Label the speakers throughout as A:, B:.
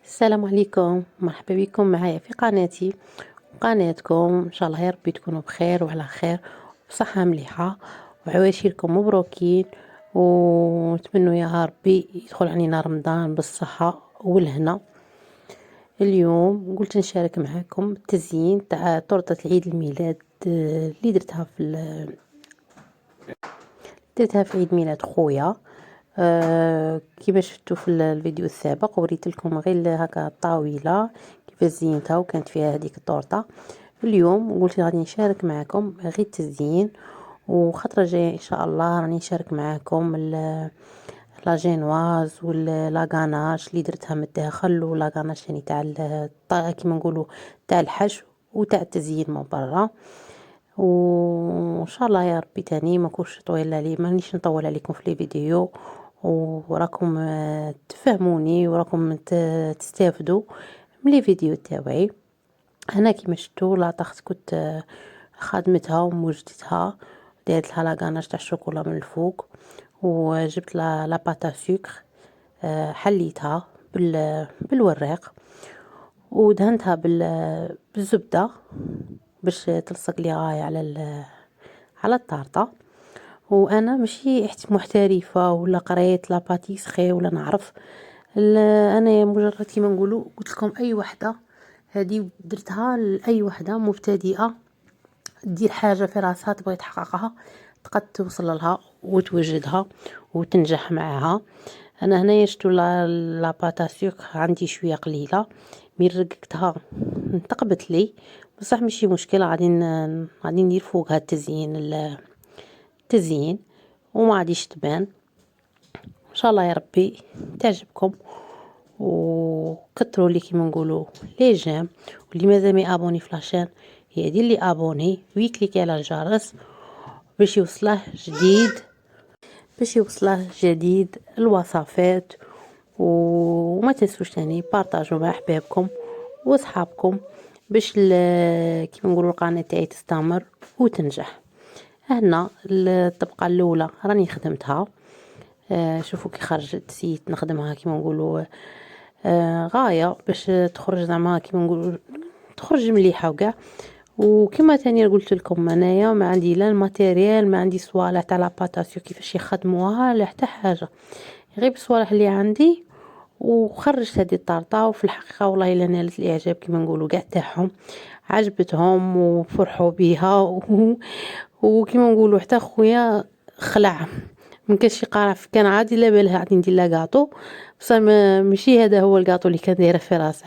A: السلام عليكم، مرحبا بكم معايا في قناتي وقناتكم. ان شاء الله يا ربي تكونوا بخير وعلى خير وصحة مليحة وعواشركم مبروكين، ونتمنى يا ربي يدخل علينا رمضان بالصحة والهنا. اليوم قلت نشارك معكم التزيين تاع تورته عيد الميلاد اللي درتها في عيد ميلاد خويا. كيما شفتوا في الفيديو السابق وريت لكم غير هكا الطاوله كيفاش زينتها وكانت فيها هذيك التورته. اليوم قلت غادي نشارك معكم غير التزيين، وخطره جايه ان شاء الله راني نشارك معكم لا جينواز ولا لا غاناش اللي درتها من الداخل، ولا غاناش يعني تاع كيما نقولوا تاع الحشو وتاع التزيين من برا. وان شاء الله يا ربي تاني ما كنتش طويله علي، مانيش نطول عليكم في الفيديو، وراكم تفهموني وراكم تستافدوا من الفيديو تاعي. انا كيما شفتوا لاطخت كنت خادمتها وموجدتها، ديت لها لاغاناش تاع الشوكولا من الفوق، وجبت لا باتا سكر، حليتها بالوراق ودهنتها بالزبده باش تلصق لي غايه على الطارطه. وانا ماشي محترفه ولا قريت لا باتيسري ولا نعرف، انا مجرد كيما نقولوا قلت لكم اي وحده هذه درتها لاي وحده مبتدئه دير حاجه في راسها تبغي تحققها تقد توصل لها وتوجدها وتنجح معها. انا هنايا شتو لا باتا سوكر عندي شويه قليله، مي رققتها انتقبت لي، بصح ماشي مشكله، غادي ندير فوقها التزيين وما غاديش تبان. ان شاء الله يا ربي تعجبكم، وكثروا لي كيما نقولوا لي جيم، واللي مازال ما ابوني في لاشين يدير لي ابوني ويكليكي على الجرس باش يوصله جديد الوصفات. وما تنسوش تاني بارطاجوا مع احبابكم واصحابكم باش كيما نقولوا القناه تاعي تستمر وتنجح. هنا الطبقه الاولى راني خدمتها، شوفوا كي خرجت سيت نخدمها كيما نقولوا غايه باش تخرج زعما كيما نقولوا تخرج مليحه وكاع. وكما تاني قلت لكم انايا ما عندي لا الماتيريال، ما عندي صوالح تاع لاباتاسيو كيفاش يخدموها لا حتى حاجه، غير بصوالح اللي عندي وخرجت هذه الطارطه. وفي الحقيقه والله الا نالت الاعجاب كيما نقولوا كاع تاعهم، عجبتهم وفرحوا بيها وكيما نقولوا حتى خويا خلع من كاش يقرف، كان عادي لا بالها غادي ندير لا غاطو، بصح ماشي هذا هو الغاطو اللي كان دايره في راسه.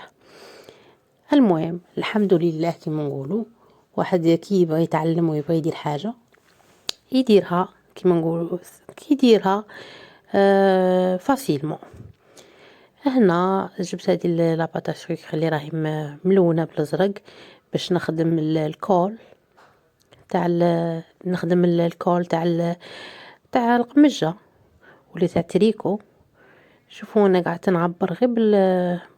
A: المهم الحمد لله كيما نقولوا واحد كي يبغي يتعلم ويبغي يدير حاجه يديرها كيما نقولوا كي يديرها فاسيلمون. هنا جبت هذه لاباطا سكر اللي راهي ملونه بالازرق باش نخدم الكول تاع نخدم الكول تاع القمجه ولا تاع تريكو. شوفوا انا قعدت نعبر غير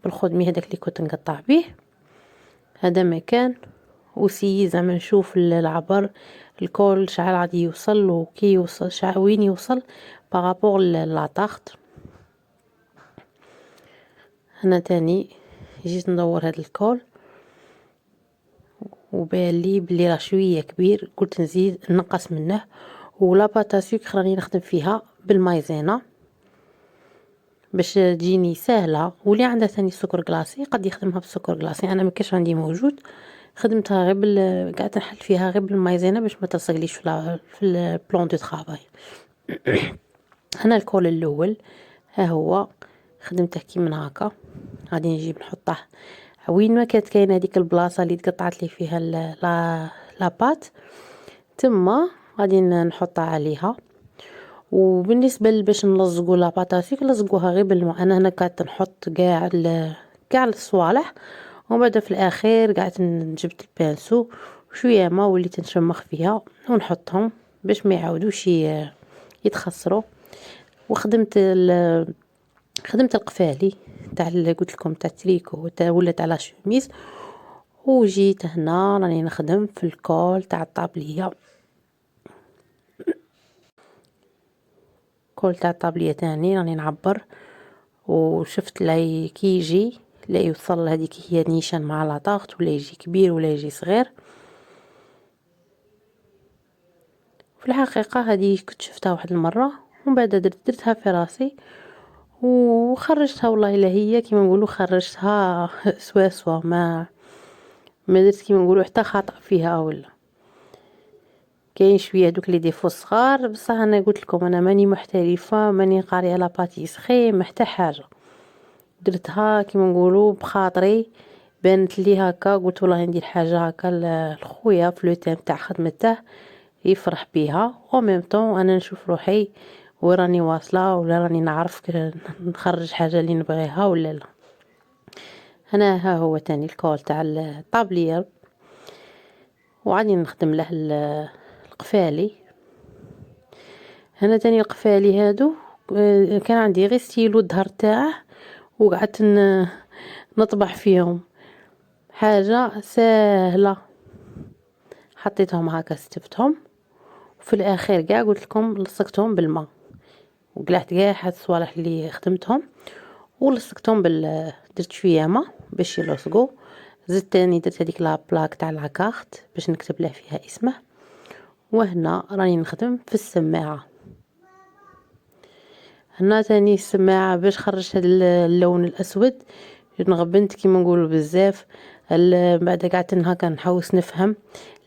A: بالخدمي هذاك اللي كنت نقطع به، هذا مكان وسي زعما نشوف العبر الكول شحال غادي يوصل وكي يوصل شحال وين يوصل بارابور لاطاخت. هنا تاني جيت ندور هذا الكول وبان لي بلي راه شويه كبير، قلت نزيد نقص منه. ولا باتا سكر راني نخدم فيها بالمايزينا باش تجيني سهله، واللي عندها ثاني سكر كلاصي قد يخدمها بالسكر كلاصي. انا ما كاش عندي موجود، خدمتها غير قعدت نحل فيها غير بالمايزينا باش ما تلصقليش في البلون دو طرافاي. انا الكول الاول ها هو خدمته كي من هكا، غادي نجيب نحطه وين ما كانت كاينه هذيك البلاصه اللي تقطعت لي فيها لا بات تما غادي نحطها عليها. وبالنسبه باش نلصقوا لا باتاسيك نلصقوها غير بالماء. انا هنا قعدت نحط كاع الصوالح، ومن بعد في الاخير قعدت جبت البانسو وشويه ما وليت نشمخ فيها ونحطهم باش ما يعاودوش يتخسروا. وخدمت خدمت القفالي تاع اللي قلت لكم تاع تريكو ولا تاع لا شوميز. وجيت هنا راني نخدم في الكول تاع الطابليه، كول تاع الطابليه تاني راني نعبر. وشفت لي كي يجي لا يوصل هذيك هي نيشان مع لاطاغت، ولا يجي كبير ولا يجي صغير. في الحقيقه هذه كنت شفتها واحد المره، ومن بعد درتها في راسي وخرجتها. والله الا هي كيما نقولوا خرجتها سوا ما درت كيما نقولوا حتى خطأ فيها. ولا كاين شويه دوك لي ديفو صغار، بصح انا قلت لكم انا ماني محترفه، ماني قاريه لا باتيسري، ما حتى حاجه. درتها كيما نقولوا بخاطري، بانت لي هكا، قلت والله ندير حاجه هكا لخويا في لو تيم تاع خدمته يفرح بيها، و ميم طون انا نشوف روحي وراني واصله، ولا راني نعرف نخرج حاجه اللي نبغيها ولا لا. هنا ها هو تاني الكول تاع الطابلير، وعادي نخدم له القفالي. هنا تاني القفالي هادو كان عندي غير ستيلو الظهر تاعه، وقعدت نطبع فيهم. حاجه سهله، حطيتهم هكا ستفتهم، وفي الاخير كاع قلت لكم لصقتهم بالماء، وقلعت كاع هاد الصوالح اللي خدمتهم ولصقتهم درت شويه ماء باش يلصقوا. زدت تاني درت هذيك لا بلاك تاع لاكارت باش نكتب له فيها اسمه. وهنا راني نخدم في السماعه. هنا تاني السماعه باش خرجت هذا اللون الاسود، نغبنت كيما نقولوا بزاف. بعد قعدت هكا نحوس نفهم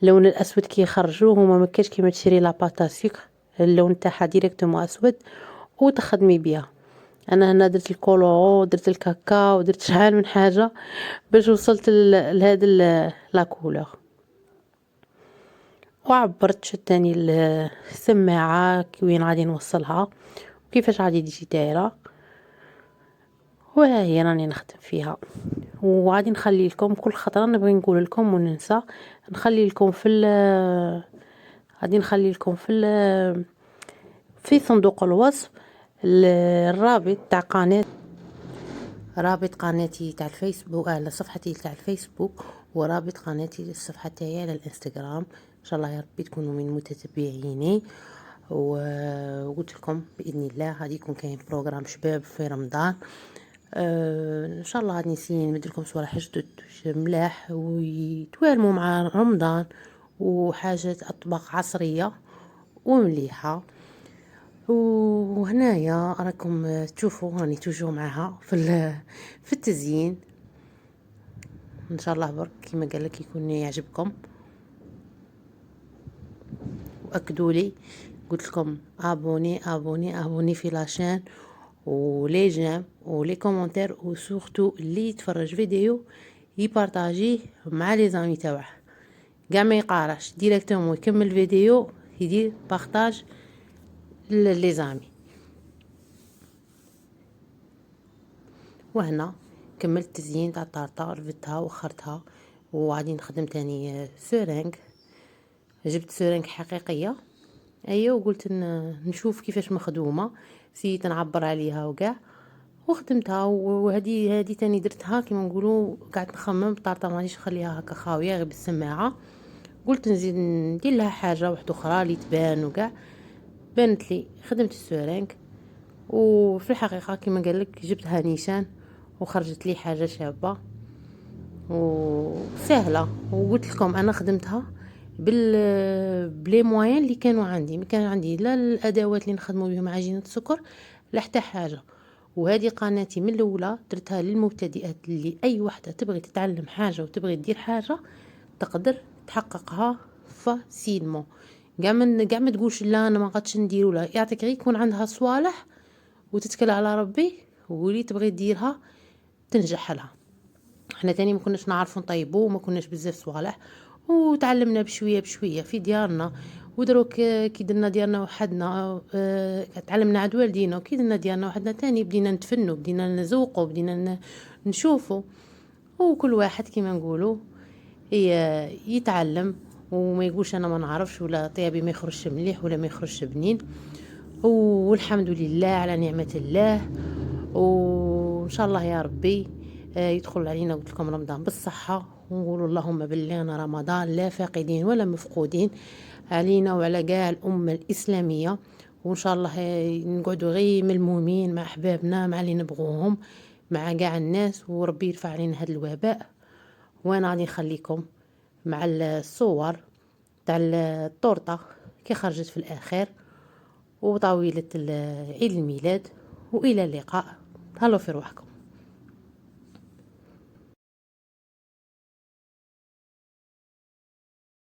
A: اللون الاسود كي يخرجوه هما ما كاش كيما تشري لاباطاسيك اللون تاعها ديريكتومون اسود وتخدمي بها. انا هنا درت الكولورو، درت الكاكاو، درت شحال من حاجه باش وصلت لهذا لا كولور. وعبرت شت تاني السماعه وين غادي نوصلها وكيفاش غادي تجي دايره، وها هي راني نخدم فيها. وغادي نخلي لكم كل خطره نبغي نقول لكم وننسى، نخلي لكم غادي نخلي لكم في صندوق الوصف الرابط تاع رابط قناتي تاع الفيسبوك على صفحتي تاع الفيسبوك، ورابط قناتي الصفحه تاعي على الانستغرام. ان شاء الله يا ربي تكونوا من متتبعيني. وقلت لكم باذن الله غادي يكون كاين بروغرام شباب في رمضان. ان شاء الله غادي نسيي نمد لكم صوالح جدد ملاح ويتوالموا مع رمضان، وحاجات اطباق عصريه ومليحه. وهنايا راكم تشوفوا راني توجو معها في التزيين. ان شاء الله برك كيما قال لك يكون يعجبكم، واكدوا لي قلت لكم ابوني في لاشين، ولي جيم ولي كومونتير، وسورتو اللي يتفرج فيديو يبارطاجيه مع لي زامي تاعه، كاع ما يقارش ديريكتومون يكمل فيديو يدير بارطاج لي زامي. وهنا كملت التزيين تاع الطارطه، رفدتها وخرتها. وغادي نخدم تاني سورينغ، جبت سورينغ حقيقيه ايوه، وقلت نشوف كيفاش مخدومه، سيت نعبر عليها وكاع وخدمتها. وهذه تاني درتها كيما نقولوا قعدت نخمم بطارطه مانيش نخليها هكا خاويه غير بالسماعه، قلت نزيد ندير لها حاجه واحده اخرى اللي تبان وكاع. بانت لي خدمت السورينغ، وفي الحقيقه كيما قال لك جبتها نيشان وخرجت لي حاجه شابه وسهله. وقلت لكم انا خدمتها بلي موين اللي كانوا عندي، ما كان عندي لا الادوات اللي نخدموا بهم عجينه السكر لا حتى حاجه. وهذه قناتي من الاولى درتها للمبتدئات، اللي اي وحده تبغي تتعلم حاجه وتبغي تدير حاجه تقدر تحققها فاسيلمون. كاع ما تقولش لا انا ما قادش ندير، ولا يعطيك غير يكون عندها صوالح وتتكل على ربي واللي تبغي ديرها تنجح لها. احنا تاني ما كناش نعرفوا نطيبوا وما كناش بزاف صوالح، وتعلمنا بشويه في ديارنا. ودروك كي درنا ديالنا وحدنا تعلمنا عند والدينا، وكي درنا ديالنا وحدنا تاني بدينا نتفنوا، بدينا نذوقوا، بدينا نشوفوا. وكل واحد كيما نقولوا يتعلم وما يقولش انا ما نعرفش، ولا طيابي ما يخرجش مليح ولا ما يخرجش بنين. والحمد لله على نعمه الله. وان شاء الله يا ربي يدخل علينا قلت لكم رمضان بالصحه، ونقولوا اللهم بلغنا رمضان لا فاقدين ولا مفقودين علينا وعلى كاع الامه الاسلاميه. وان شاء الله نقعدوا غير ملمومين مع احبابنا، مع اللي نبغوهم، مع قاع الناس، وربي يرفع علينا هذا الوباء. وانا غادي نخليكم مع الصور تاع الطورطه كي خرجت في الاخير، وطاوله عيد الميلاد. والى اللقاء، تهلاو في روحكم.